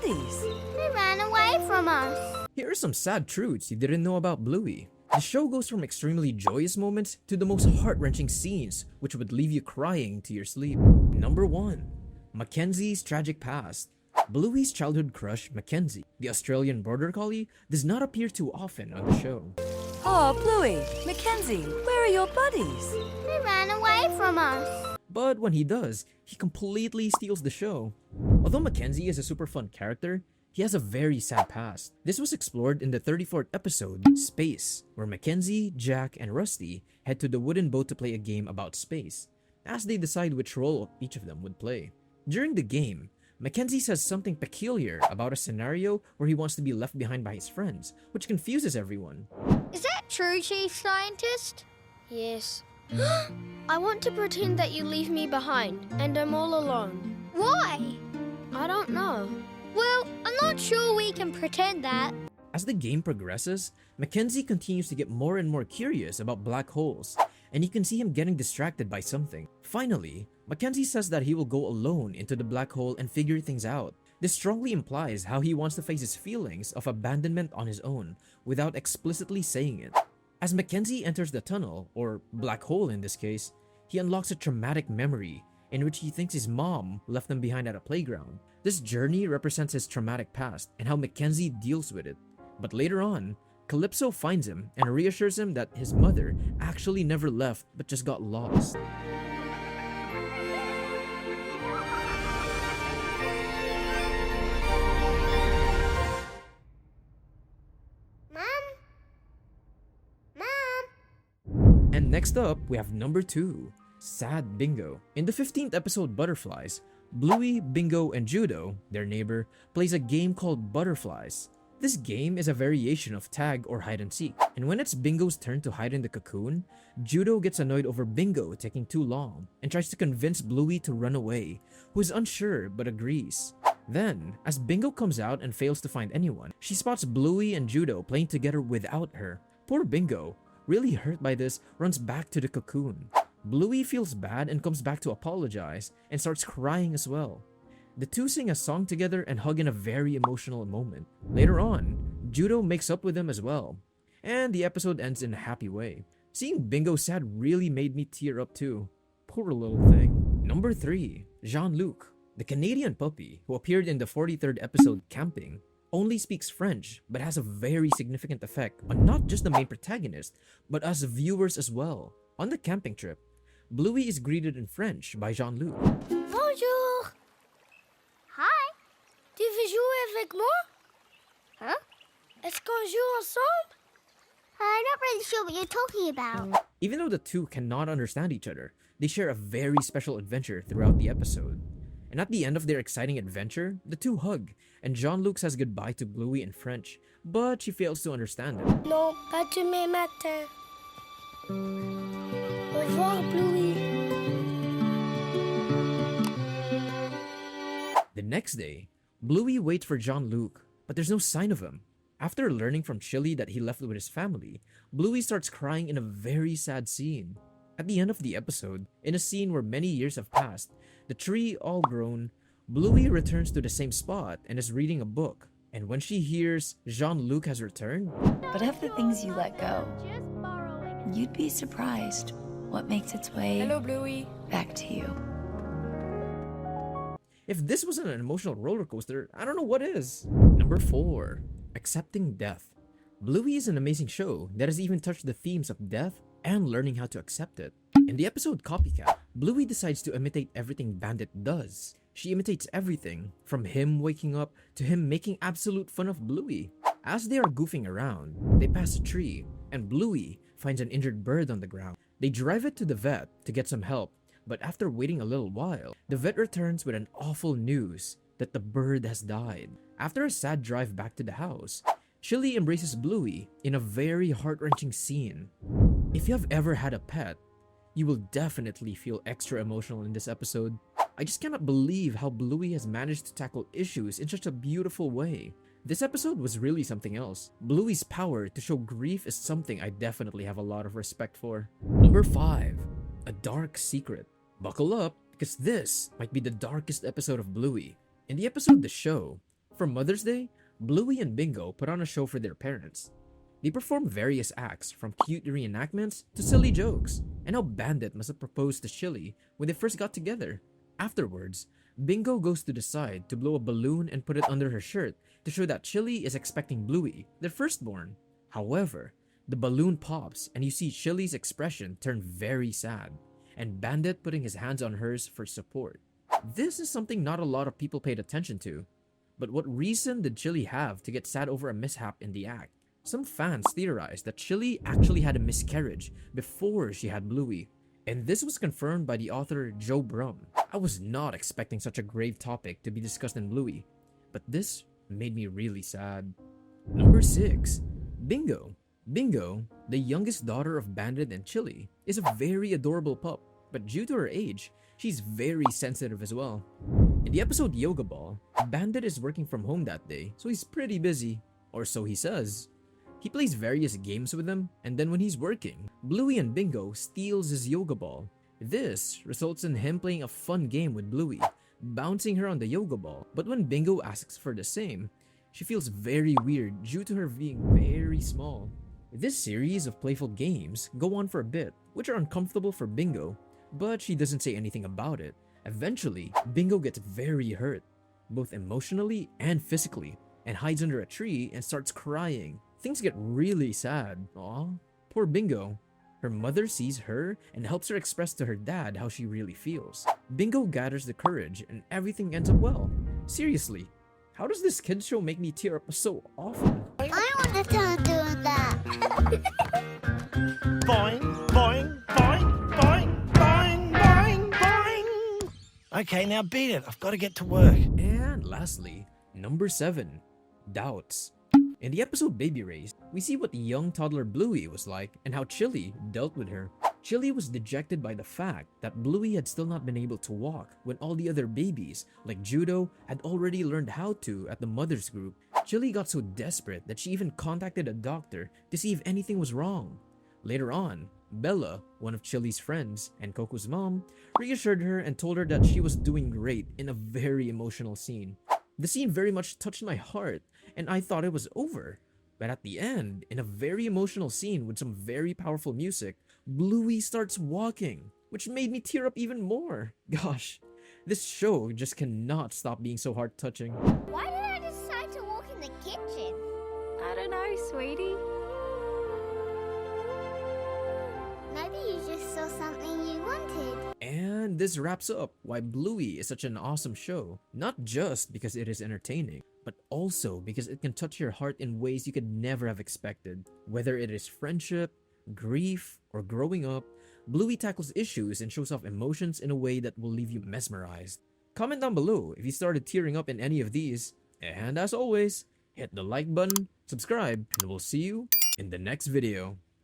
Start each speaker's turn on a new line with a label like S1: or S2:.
S1: buddies?
S2: They ran away from us.
S3: Here are some sad truths you didn't know about Bluey. The show goes from extremely joyous moments to the most heart-wrenching scenes, which would leave you crying to your sleep. Number 1. Mackenzie's tragic past. Bluey's childhood crush, Mackenzie, the Australian border collie, does not appear too often on the show.
S1: Oh, Bluey, Mackenzie, where are your buddies?
S2: They ran away from us.
S3: But when he does, he completely steals the show. Although Mackenzie is a super fun character, he has a very sad past. This was explored in the 34th episode, Space, where Mackenzie, Jack, and Rusty head to the wooden boat to play a game about space, as they decide which role each of them would play. During the game, Mackenzie says something peculiar about a scenario where he wants to be left behind by his friends, which confuses everyone.
S2: Is that true, Chief Scientist? Yes. I want to pretend that you leave me behind and I'm all alone. Why? I don't know. Well, I'm not sure we can pretend that.
S3: As the game progresses, Mackenzie continues to get more and more curious about black holes, and you can see him getting distracted by something. Finally, Mackenzie says that he will go alone into the black hole and figure things out. This strongly implies how he wants to face his feelings of abandonment on his own, without explicitly saying it. As Mackenzie enters the tunnel, or black hole in this case, he unlocks a traumatic memory in which he thinks his mom left him behind at a playground. This journey represents his traumatic past and how Mackenzie deals with it. But later on, Calypso finds him and reassures him that his mother actually never left but just got lost. And next up, we have number 2, Sad Bingo. In the 15th episode Butterflies, Bluey, Bingo, and Judo, their neighbor, plays a game called Butterflies. This game is a variation of tag or hide and seek, and when it's Bingo's turn to hide in the cocoon, Judo gets annoyed over Bingo taking too long and tries to convince Bluey to run away, who is unsure but agrees. Then, as Bingo comes out and fails to find anyone, she spots Bluey and Judo playing together without her. Poor Bingo, really hurt by this, runs back to the cocoon. Bluey feels bad and comes back to apologize and starts crying as well. The two sing a song together and hug in a very emotional moment. Later on, Judo makes up with them as well, and the episode ends in a happy way. Seeing Bingo sad really made me tear up too. Poor little thing. Number 3, Jean-Luc, the Canadian puppy who appeared in the 43rd episode Camping, only speaks French but has a very significant effect on not just the main protagonist, but us viewers as well. On the camping trip, Bluey is greeted in French by Jean-Luc.
S2: Bonjour. Hi. Tu veux jouer avec moi? Huh? Est-ce qu'on joue ensemble? I'm not really sure what you're talking about.
S3: Even though the two cannot understand each other, they share a very special adventure throughout the episode. And at the end of their exciting adventure, the two hug, and Jean-Luc says goodbye to Bluey in French, but she fails to understand it.
S2: Non, pas demain matin. Au revoir, Bluey.
S3: The next day, Bluey waits for Jean-Luc, but there's no sign of him. After learning from Chili that he left with his family, Bluey starts crying in a very sad scene. At the end of the episode, in a scene where many years have passed, the tree all grown, Bluey returns to the same spot and is reading a book. And when she hears Jean-Luc has returned,
S4: But of the things you let go, you'd be surprised what makes its way
S1: Hello, Bluey.
S4: back to you.
S3: if this wasn't an emotional roller coaster, I don't know what is. Number 4, Accepting Death. Bluey is an amazing show that has even touched the themes of death and learning how to accept it. In the episode Copycat, Bluey decides to imitate everything Bandit does. She imitates everything, from him waking up to him making absolute fun of Bluey. As they are goofing around, they pass a tree, and Bluey finds an injured bird on the ground. They drive it to the vet to get some help, but after waiting a little while, the vet returns with an awful news that the bird has died. After a sad drive back to the house, Chili embraces Bluey in a very heart-wrenching scene. If you have ever had a pet, you will definitely feel extra emotional in this episode. I just cannot believe how Bluey has managed to tackle issues in such a beautiful way. This episode was really something else. Bluey's power to show grief is something I definitely have a lot of respect for. Number 5, A Dark Secret. Buckle up, because this might be the darkest episode of Bluey. In the episode The Show, For Mother's Day, Bluey and Bingo put on a show for their parents. They perform various acts, from cute reenactments to silly jokes, and how Bandit must have proposed to Chili when they first got together. Afterwards, Bingo goes to decide to blow a balloon and put it under her shirt to show that Chili is expecting Bluey, their firstborn. However, the balloon pops and you see Chili's expression turn very sad, and Bandit putting his hands on hers for support. This is something not a lot of people paid attention to. But what reason did Chili have to get sad over a mishap in the act? Some fans theorized that Chili actually had a miscarriage before she had Bluey, and this was confirmed by the author Joe Brum. I was not expecting such a grave topic to be discussed in Bluey, but this made me really sad. Number 6. Bingo. Bingo, the youngest daughter of Bandit and Chili, is a very adorable pup, but due to her age, she's very sensitive as well. In the episode Yoga Ball, Bandit is working from home that day, so he's pretty busy, or so he says. He plays various games with them, and then when he's working, Bluey and Bingo steals his yoga ball. This results in him playing a fun game with Bluey, bouncing her on the yoga ball, but when Bingo asks for the same, she feels very weird due to her being very small. This series of playful games go on for a bit, which are uncomfortable for Bingo, but she doesn't say anything about it. Eventually, Bingo gets very hurt, both emotionally and physically, and hides under a tree and starts crying. Things get really sad. Aw, poor Bingo. Her mother sees her and helps her express to her dad how she really feels. Bingo gathers the courage and everything ends up well. Seriously, how does this kids show make me tear up so often?
S2: I want to start doing that.
S5: Boing, boing, boing, boing, boing, boing, boing. Okay, now beat it. I've got to get to work.
S3: And lastly, number 7, Doubts. In the episode Baby Raised, we see what the young toddler Bluey was like and how Chili dealt with her. Chili was dejected by the fact that Bluey had still not been able to walk when all the other babies, like Judo, had already learned how to at the mother's group. Chili got so desperate that she even contacted a doctor to see if anything was wrong. Later on, Bella, one of Chili's friends and Coco's mom, reassured her and told her that she was doing great in a very emotional scene. The scene very much touched my heart, and I thought it was over. But at the end, in a very emotional scene with some very powerful music, Bluey starts walking, which made me tear up even more. Gosh, this show just cannot stop being so heart-touching.
S2: Why did I decide to walk in the kitchen?
S1: I don't know, sweetie.
S2: Maybe you just saw something you wanted.
S3: And this wraps up why Bluey is such an awesome show. Not just because it is entertaining, but also because it can touch your heart in ways you could never have expected. Whether it is friendship, grief, or growing up, Bluey tackles issues and shows off emotions in a way that will leave you mesmerized. Comment down below if you started tearing up in any of these. And as always, hit the like button, subscribe, and we'll see you in the next video.